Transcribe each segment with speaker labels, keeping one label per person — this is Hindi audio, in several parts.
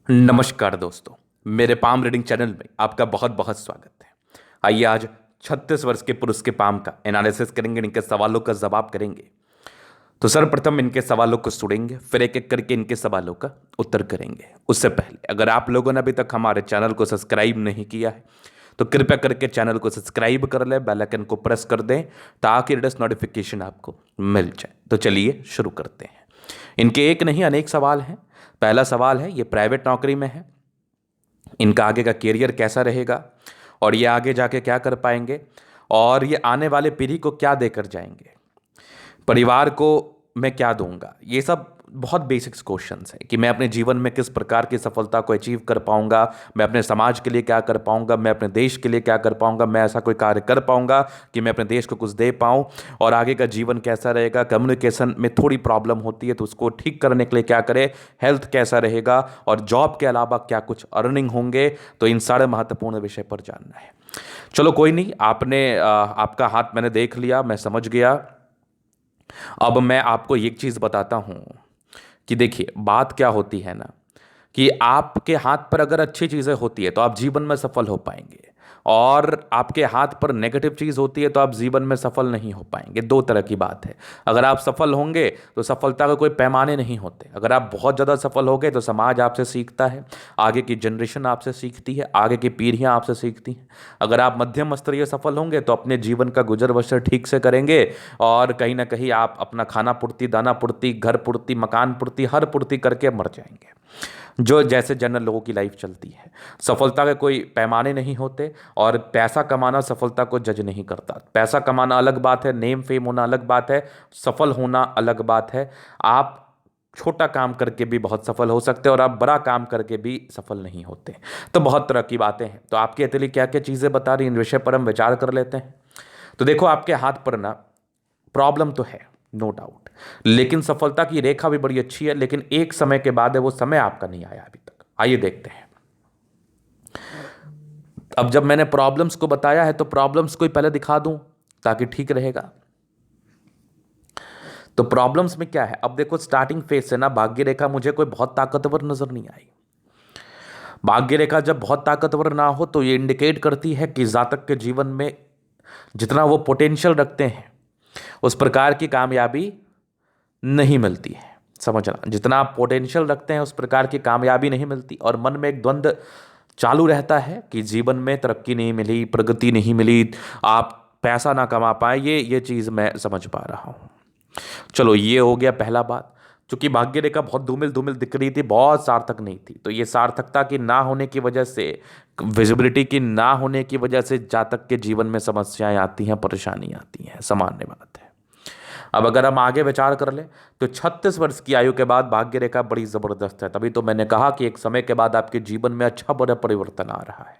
Speaker 1: नमस्कार दोस्तों। मेरे पाम रीडिंग चैनल में आपका बहुत बहुत स्वागत है। आइए आज 36 वर्ष के पुरुष के पाम का एनालिसिस करेंगे, इनके सवालों का जवाब करेंगे। तो सर्वप्रथम इनके सवालों को सुनेंगे, फिर एक एक करके इनके सवालों का उत्तर करेंगे। उससे पहले अगर आप लोगों ने अभी तक हमारे चैनल को सब्सक्राइब नहीं किया है तो कृपया करके चैनल को सब्सक्राइब कर लें, बेल आइकन को प्रेस कर दें ताकि लेटेस्ट नोटिफिकेशन आपको मिल जाए। तो चलिए शुरू करते हैं। इनके एक नहीं अनेक सवाल हैं। पहला सवाल है, ये प्राइवेट नौकरी में है, इनका आगे का करियर कैसा रहेगा और ये आगे जाके क्या कर पाएंगे और ये आने वाले पीढ़ी को क्या देकर जाएंगे, परिवार को मैं क्या दूंगा। ये सब बहुत बेसिक्स क्वेश्चंस हैं कि मैं अपने जीवन में किस प्रकार की सफलता को अचीव कर पाऊंगा, मैं अपने समाज के लिए क्या कर पाऊंगा, मैं अपने देश के लिए क्या कर पाऊंगा, मैं ऐसा कोई कार्य कर पाऊंगा कि मैं अपने देश को कुछ दे पाऊं और आगे का जीवन कैसा रहेगा। कम्युनिकेशन में थोड़ी प्रॉब्लम होती है तो उसको ठीक करने के लिए क्या करें, हेल्थ कैसा रहेगा और जॉब के अलावा क्या कुछ अर्निंग होंगे। तो इन सारे महत्वपूर्ण विषय पर जानना है। चलो कोई नहीं, आपका हाथ मैंने देख लिया, मैं समझ गया। अब मैं आपको एक चीज बताता हूं कि देखिए बात क्या होती है ना, कि आपके हाथ पर अगर अच्छी चीजें होती है तो आप जीवन में सफल हो पाएंगे और आपके हाथ पर नेगेटिव चीज होती है तो आप जीवन में सफल नहीं हो पाएंगे। दो तरह की बात है। अगर आप सफल होंगे तो सफलता के कोई पैमाने नहीं होते। अगर आप बहुत ज़्यादा सफल हो गए तो समाज आपसे सीखता है, आगे की जनरेशन आपसे सीखती है, आगे की पीढ़ियां आपसे सीखती हैं। अगर आप मध्यम स्तरीय सफल होंगे तो अपने जीवन का गुजर बसर ठीक से करेंगे और कहीं ना कहीं आप अपना खाना पूर्ति, दाना पूर्ति, घर पूर्ति, मकान पूर्ति, हर पूर्ति करके मर जाएंगे, जो जैसे जनरल लोगों की लाइफ चलती है। सफलता के कोई पैमाने नहीं होते और पैसा कमाना सफलता को जज नहीं करता। पैसा कमाना अलग बात है, नेम फेम होना अलग बात है, सफल होना अलग बात है। आप छोटा काम करके भी बहुत सफल हो सकते हैं और आप बड़ा काम करके भी सफल नहीं होते। तो बहुत तरह की बातें हैं। तो आपके अतली क्या क्या चीज़ें बता रही, इन विषय पर हम विचार कर लेते हैं। तो देखो आपके हाथ पर ना प्रॉब्लम तो है, नो डाउट, लेकिन सफलता की रेखा भी बड़ी अच्छी है। लेकिन एक समय के बाद है, वो समय आपका नहीं आया अभी तक। आइए देखते हैं। अब जब मैंने प्रॉब्लम्स को बताया है तो प्रॉब्लम्स को ही पहले दिखा दूं ताकि ठीक रहेगा। तो प्रॉब्लम्स में क्या है, अब देखो स्टार्टिंग फेज से ना भाग्य रेखा मुझे कोई बहुत ताकतवर नजर नहीं आई। भाग्य रेखा जब बहुत ताकतवर ना हो तो ये इंडिकेट करती है कि जातक के जीवन में जितना वो पोटेंशियल रखते हैं उस प्रकार की कामयाबी नहीं मिलती है। समझना, जितना आप पोटेंशियल रखते हैं उस प्रकार की कामयाबी नहीं मिलती और मन में एक द्वंद्व चालू रहता है कि जीवन में तरक्की नहीं मिली, प्रगति नहीं मिली, आप पैसा ना कमा पाए। ये चीज़ मैं समझ पा रहा हूँ। चलो ये हो गया पहला बात। चूंकि भाग्य रेखा बहुत धूमिल धूमिल दिख रही थी, बहुत सार्थक नहीं थी, तो ये सार्थकता की ना होने की वजह से, विजिबिलिटी की ना होने की वजह से जातक के जीवन में समस्याएं आती हैं, परेशानी आती हैं, सामान्य बात है। अब अगर हम आगे विचार कर लें तो 36 वर्ष की आयु के बाद भाग्य रेखा बड़ी जबरदस्त है। तभी तो मैंने कहा कि एक समय के बाद आपके जीवन में अच्छा बड़ा परिवर्तन आ रहा है।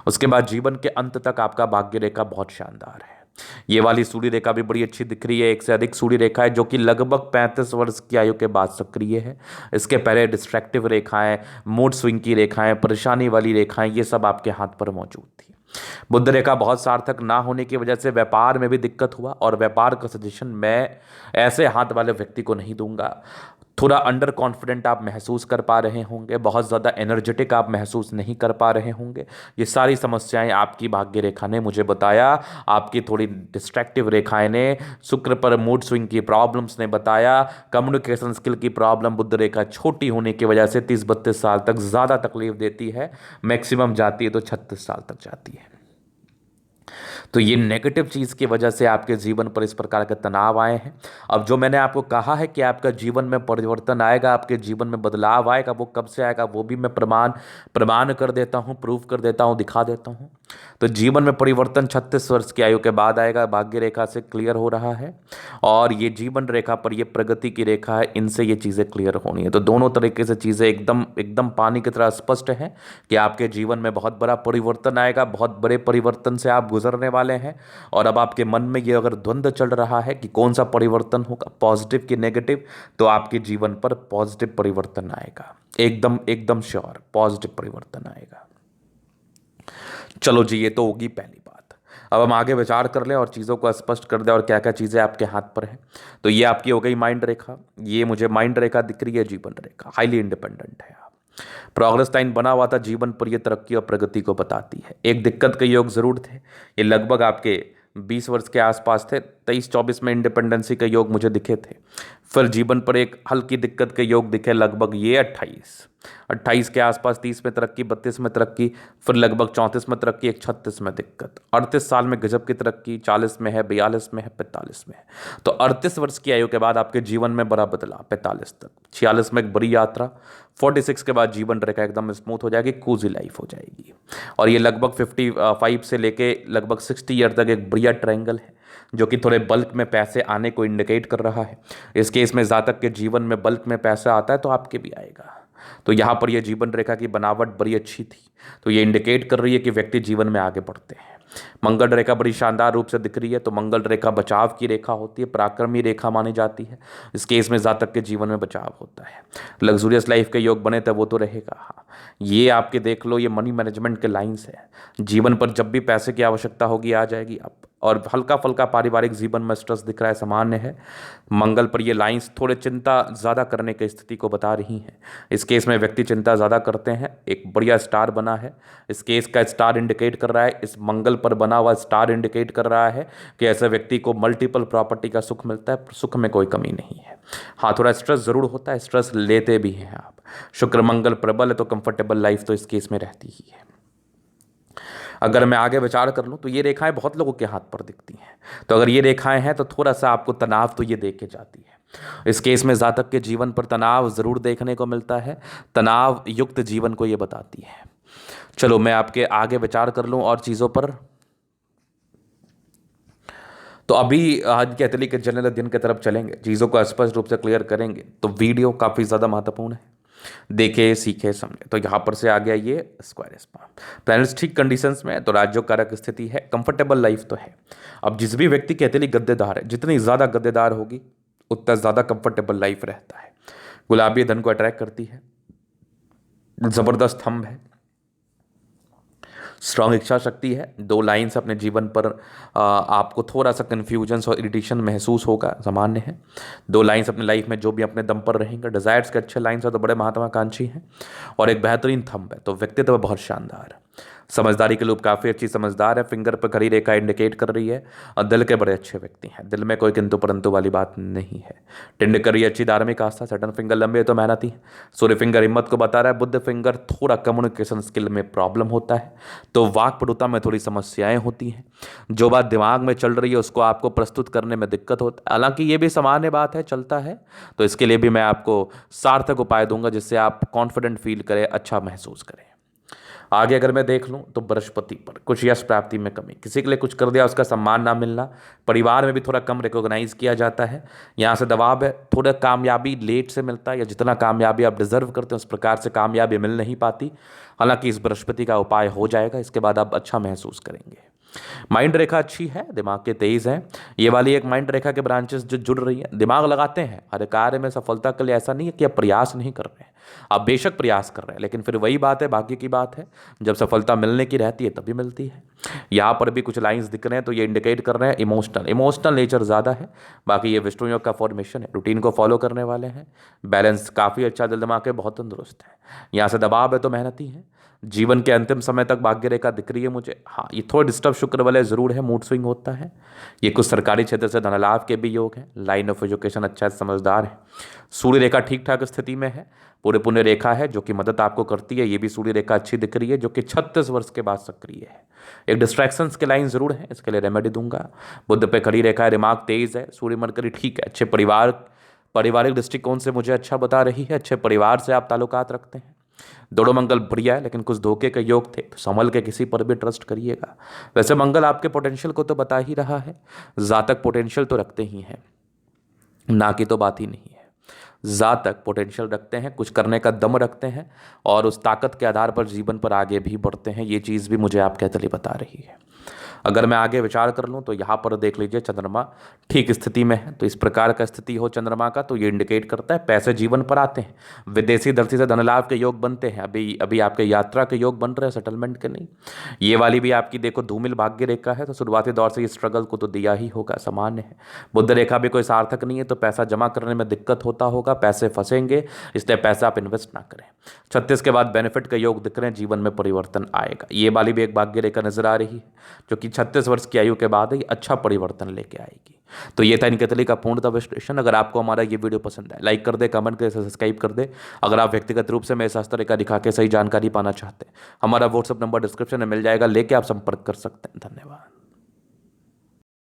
Speaker 1: उसके बाद जीवन के अंत तक आपका भाग्य रेखा बहुत शानदार है। ये वाली सूर्य रेखा भी बड़ी अच्छी दिख रही है। एक से अधिक सूर्य रेखा है जो कि लगभग 35 वर्ष की आयु के बाद सक्रिय है। इसके पहले डिस्ट्रैक्टिव रेखाएं, मूड स्विंग की रेखाएं, परेशानी वाली रेखाएं, ये सब आपके हाथ पर मौजूद थी। बुध रेखा बहुत सार्थक ना होने की वजह से व्यापार में भी दिक्कत हुआ और व्यापार का सजेशन मैं ऐसे हाथ वाले व्यक्ति को नहीं दूंगा। थोड़ा अंडर कॉन्फिडेंट आप महसूस कर पा रहे होंगे, बहुत ज़्यादा एनर्जेटिक आप महसूस नहीं कर पा रहे होंगे। ये सारी समस्याएं आपकी भाग्य रेखा ने मुझे बताया। आपकी थोड़ी डिस्ट्रैक्टिव रेखाएं ने, शुक्र पर मूड स्विंग की प्रॉब्लम्स ने बताया, कम्युनिकेशन स्किल की प्रॉब्लम बुध रेखा छोटी होने की वजह से 30-32 साल तक ज़्यादा तकलीफ देती है। मैक्सिमम जाती है तो 36 साल तक जाती है। तो ये नेगेटिव चीज़ की वजह से आपके जीवन पर इस प्रकार के तनाव आए हैं। अब जो मैंने आपको कहा है कि आपका जीवन में परिवर्तन आएगा, आपके जीवन में बदलाव आएगा, वो कब से आएगा वो भी मैं प्रमाण कर देता हूँ, प्रूव कर देता हूँ, दिखा देता हूँ। तो जीवन में परिवर्तन 36 वर्ष की आयु के बाद आएगा, भाग्य रेखा से क्लियर हो रहा है। और ये जीवन रेखा पर ये प्रगति की रेखा है, इनसे ये चीज़ें क्लियर होनी है। तो दोनों तरीके से चीज़ें एकदम एकदम पानी की तरह स्पष्ट हैं कि आपके जीवन में बहुत बड़ा परिवर्तन आएगा, बहुत बड़े परिवर्तन से आप गुजरने वाले हैं। और अब आपके मन में ये अगर द्वंद्व चल रहा है कि कौन सा परिवर्तन होगा, पॉजिटिव कि नेगेटिव, तो आपके जीवन पर पॉजिटिव परिवर्तन आएगा, एकदम एकदम श्योर पॉजिटिव परिवर्तन आएगा। चलो जी, ये तो होगी पहली बात। अब हम आगे विचार कर लें और चीज़ों को स्पष्ट कर दें और क्या क्या चीज़ें आपके हाथ पर हैं। तो ये आपकी हो गई माइंड रेखा। ये मुझे माइंड रेखा दिख रही है, जीवन रेखा, हाईली इंडिपेंडेंट है आप। प्रोग्रेस लाइन बना हुआ था जीवन पर, यह तरक्की और प्रगति को बताती है। एक दिक्कत के योग जरूर थे, ये लगभग आपके 20 वर्ष के आसपास थे। 23-24 में इंडिपेंडेंसी के योग मुझे दिखे थे। फिर जीवन पर एक हल्की दिक्कत के योग दिखे, लगभग ये 28 के आसपास, 30 में तरक्की, 32 में तरक्की, फिर लगभग 34 में तरक्की, एक 36 में दिक्कत, 38 साल में गजब की तरक्की, 40 में है, 42 में है, 45 में है। तो 38 वर्ष की आयु के बाद आपके जीवन में बड़ा बदलाव 45 तक, 46 में एक बड़ी यात्रा, 46 के बाद जीवन रेखा एकदम स्मूथ हो जाएगी, कूजी लाइफ हो जाएगी। और ये लगभग 55 से लेके लगभग 60 ईयर तक एक बढ़िया ट्रायंगल है, जो कि थोड़े बल्क में पैसे आने को इंडिकेट कर रहा है। इस केस में जातक के जीवन में बल्क में पैसा आता है तो आपके भी आएगा। तो यहाँ पर यह जीवन रेखा की बनावट बड़ी अच्छी थी, तो ये इंडिकेट कर रही है कि व्यक्ति जीवन में आगे बढ़ते हैं। मंगल रेखा बड़ी शानदार रूप से दिख रही है, तो मंगल रेखा बचाव की रेखा होती है, पराक्रमी रेखा मानी जाती है। इस केस में जातक के जीवन में बचाव होता है। लग्जूरियस लाइफ के योग बने तो वो तो रहेगा। हाँ, ये आपके देख लो, ये मनी मैनेजमेंट के लाइन्स है। जीवन पर जब भी पैसे की आवश्यकता होगी आ जाएगी आप। और हल्का फुल्का पारिवारिक जीवन में स्ट्रेस दिख रहा है, सामान्य है। मंगल पर ये लाइंस थोड़े चिंता ज़्यादा करने की स्थिति को बता रही हैं। इस केस में व्यक्ति चिंता ज़्यादा करते हैं। एक बढ़िया स्टार बना है, इस केस का स्टार इंडिकेट कर रहा है, इस मंगल पर बना हुआ स्टार इंडिकेट कर रहा है कि ऐसे व्यक्ति को मल्टीपल प्रॉपर्टी का सुख मिलता है, सुख में कोई कमी नहीं है। हाँ, थोड़ा स्ट्रेस ज़रूर होता है, स्ट्रेस लेते भी हैं आप। शुक्र मंगल प्रबल है तो कंफर्टेबल लाइफ तो इस केस में रहती ही है। अगर मैं आगे विचार कर लूँ तो ये रेखाएं बहुत लोगों के हाथ पर दिखती हैं। तो अगर ये रेखाएं हैं तो थोड़ा सा आपको तनाव तो ये देख के जाती है। इस केस में जातक के जीवन पर तनाव ज़रूर देखने को मिलता है, तनाव युक्त जीवन को ये बताती है। चलो मैं आपके आगे विचार कर लूँ और चीज़ों पर। तो अभी आज के अतली के जनरल दिन की तरफ चलेंगे, चीज़ों को स्पष्ट रूप से क्लियर करेंगे। तो वीडियो काफ़ी ज़्यादा महत्वपूर्ण है, देखे सीखे समझे। तो यहाँ पर से आ गया ये स्क्वायर स्पाम, प्लैनेट्स ठीक कंडीशंस में, तो राज्यों कारक स्थिति है, कंफर्टेबल लाइफ तो है। अब जिस भी व्यक्ति के अतली गद्देदार है, जितनी ज़्यादा गद्देदार होगी उतना ज़्यादा कंफर्टेबल लाइफ रहता है। गुलाबी धन को अट्रैक्ट करती है, ज़बरदस्त थंब है, स्ट्रॉन्ग इच्छा शक्ति है। 2 लाइन्स अपने जीवन पर आपको थोड़ा सा कन्फ्यूजन और इरिटेशन महसूस होगा, सामान्य है। 2 लाइन्स अपने लाइफ में जो भी अपने दम पर रहेंगे, डिजायर्स के अच्छे लाइन्स है तो बड़े महत्वाकांक्षी हैं। और एक बेहतरीन थंब है, तो व्यक्तित्व बहुत शानदार है। समझदारी के लोग काफ़ी अच्छी समझदार है, फिंगर पर खड़ी रेखा इंडिकेट कर रही है। और दिल के बड़े अच्छे व्यक्ति हैं, दिल में कोई किंतु परंतु वाली बात नहीं है। टिंड करी अच्छी धार्मिक आस्था, सटन फिंगर लंबे तो मेहनती है। सूर्य फिंगर हिम्मत को बता रहा है। बुद्ध फिंगर थोड़ा कम्युनिकेशन स्किल में प्रॉब्लम होता है, तो वाक्पटुता में थोड़ी समस्याएं होती हैं। जो बात दिमाग में चल रही है उसको आपको प्रस्तुत करने में दिक्कत होता है, हालांकि ये भी सामान्य बात है, चलता है। तो इसके लिए भी मैं आपको सार्थक उपाय दूंगा जिससे आप कॉन्फिडेंट फील करें, अच्छा महसूस करें। आगे अगर मैं देख लूं तो बृहस्पति पर कुछ यश प्राप्ति में कमी, किसी के लिए कुछ कर दिया उसका सम्मान ना मिलना, परिवार में भी थोड़ा कम रिकॉग्नाइज किया जाता है। यहाँ से दबाव है, थोड़ा कामयाबी लेट से मिलता है, या जितना कामयाबी आप डिजर्व करते हैं उस प्रकार से कामयाबी मिल नहीं पाती। हालांकि इस बृहस्पति का उपाय हो जाएगा, इसके बाद आप अच्छा महसूस करेंगे। माइंड रेखा अच्छी है, दिमाग के तेज हैं। ये वाली एक माइंड रेखा के ब्रांचेस जो जुड़ रही हैं, दिमाग लगाते हैं हर कार्य में सफलता के लिए। ऐसा नहीं है कि आप प्रयास नहीं कर रहे हैं, आप बेशक प्रयास कर रहे हैं, लेकिन फिर वही बात है, बाकी की बात है, जब सफलता मिलने की रहती है तभी मिलती है। यहाँ पर भी कुछ लाइंस दिख रहे हैं, तो ये इंडिकेट कर रहे हैं इमोशनल नेचर ज़्यादा है। बाकी ये विष्णु योग का फॉर्मेशन है, रूटीन को फॉलो करने वाले हैं, बैलेंस काफ़ी अच्छा, दिल दिमाग के बहुत तंदुरुस्त है। यहाँ से दबाव है तो मेहनती है। जीवन के अंतिम समय तक भाग्य रेखा दिख रही है मुझे। हाँ, ये थोड़ा डिस्टर्ब शुक्र वाले ज़रूर है, मूड स्विंग होता है। ये कुछ सरकारी क्षेत्र से धन लाभ के भी योग हैं, लाइन ऑफ एजुकेशन अच्छा है, समझदार है। सूर्य रेखा ठीक ठाक स्थिति में है, पूरे पुण्य रेखा है जो कि मदद आपको करती है। ये भी सूर्य रेखा अच्छी दिख रही है जो कि 36 वर्ष के बाद सक्रिय है। एक डिस्ट्रैक्शंस के लाइन जरूर है, इसके लिए रेमेडी दूंगा। बुध पे खड़ी रेखा है, दिमाग तेज है, सूर्य मरकरी ठीक है, अच्छे पारिवारिक दृष्टिकोण से मुझे अच्छा बता रही है। अच्छे परिवार से आप ताल्लुकात रखते हैं। दोनों मंगल बढ़िया है, लेकिन कुछ धोखे के योग थे, तो संभल के किसी पर भी ट्रस्ट करिएगा। वैसे मंगल आपके पोटेंशियल को तो बता ही रहा है, जातक पोटेंशियल तो रखते ही हैं, ना की तो बात ही नहीं है। जातक पोटेंशियल रखते हैं, कुछ करने का दम रखते हैं, और उस ताकत के आधार पर जीवन पर आगे भी बढ़ते हैं। ये चीज़ भी मुझे आप कहते लिए बता रही है। अगर मैं आगे विचार कर लूँ तो यहाँ पर देख लीजिए चंद्रमा ठीक स्थिति में है, तो इस प्रकार का स्थिति हो चंद्रमा का तो ये इंडिकेट करता है पैसे जीवन पर आते हैं, विदेशी दृष्टि से धन लाभ के योग बनते हैं, अभी अभी आपके यात्रा के योग बन रहे हैं, सेटलमेंट के नहीं। ये वाली भी आपकी देखो धूमिल भाग्य रेखा है, तो शुरुआती दौर से ये स्ट्रगल को तो दिया ही होगा, सामान्य है। बुध रेखा भी कोई सार्थक नहीं है, तो पैसा जमा करने में दिक्कत होता होगा, पैसे फंसेंगे, इसलिए पैसा आप इन्वेस्ट ना करें। 36 के बाद बेनिफिट के योग दिख रहे हैं, जीवन में परिवर्तन आएगा। ये वाली भी एक भाग्य रेखा नजर आ रही है जो कि 36 वर्ष की आयु के बाद ही अच्छा परिवर्तन लेके आएगी। तो ये था इनके तली का पूर्णतः विश्लेषण। अगर आपको हमारा ये वीडियो पसंद है, लाइक कर दे, कमेंट कर, सब्सक्राइब कर दे। अगर आप व्यक्तिगत रूप से मेरे शास्त्र रेखा दिखा के सही जानकारी पाना चाहते हैं, हमारा व्हाट्सअप नंबर डिस्क्रिप्शन में मिल जाएगा, लेके आप संपर्क कर सकते हैं। धन्यवाद।